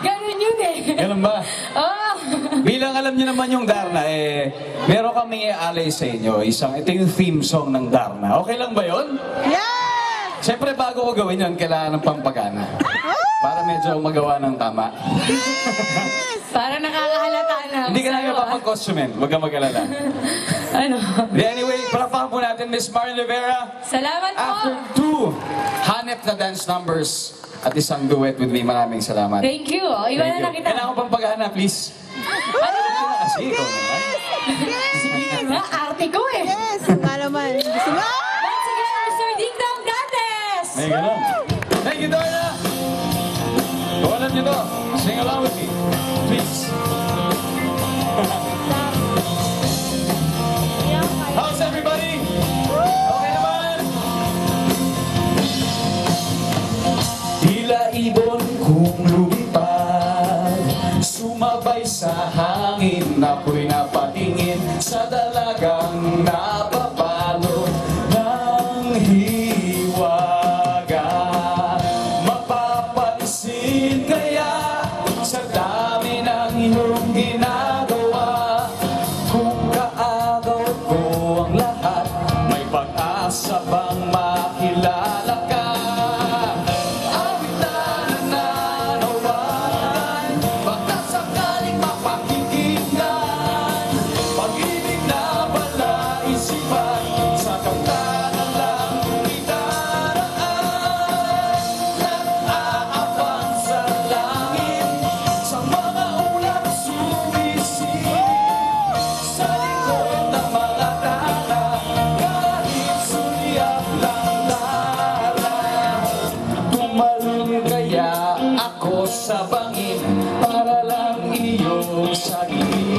Ganun yun eh. Ganun ba? Oh. Bilang alam niyo naman yung Darna, meron kami i-alay sa inyo. Ito yung theme song ng Darna. Okay lang ba yun? Yes! Siyempre, bago ko gawin yun, kailangan ng pampagana. Para medyo magawa ng tama. Para nakakahalata na. Hindi ka na mapapag-costumen. Huwag kang mag-alala. Ano? Anyway, palakpakan po natin Miss Marlene Rivera. Salamat po. After 2 hanep na dance numbers at isang duet with me, maraming salamat. Thank you. Iwanan na kita. Kailangan ko pampagana, please. Ano ba? Kasi ikaw naman. Sige nga, arte ko eh. Yes! Nga naman. Gusto mo? Once again, Mr. Ding Dong Dantes! May ganun. Thank you, Darna. Kung alam niyo to, sing along with me. Please. How's everybody? Okay naman? Tila ibon kung lumipad, sumabay sa hangin, ako'y napatingin sa dalagang napapalo ng hiwaga. Mapapansin kaya sa dami ng iyong ginagawa, kung kaagaw ko ang lahat, may pag-asa bang makilala ka? Awit na nananawagan, baka sakaling mapakikinggan, pag-ibig na pala isipan, sa kantanan lang idaraan. Nag-aabang sa langit, sa mga ulap sumisilip, sa likod ng mga tala, kahit sulyap lang lalang. Tumalon kaya ako sa bangin para lang iyong saging.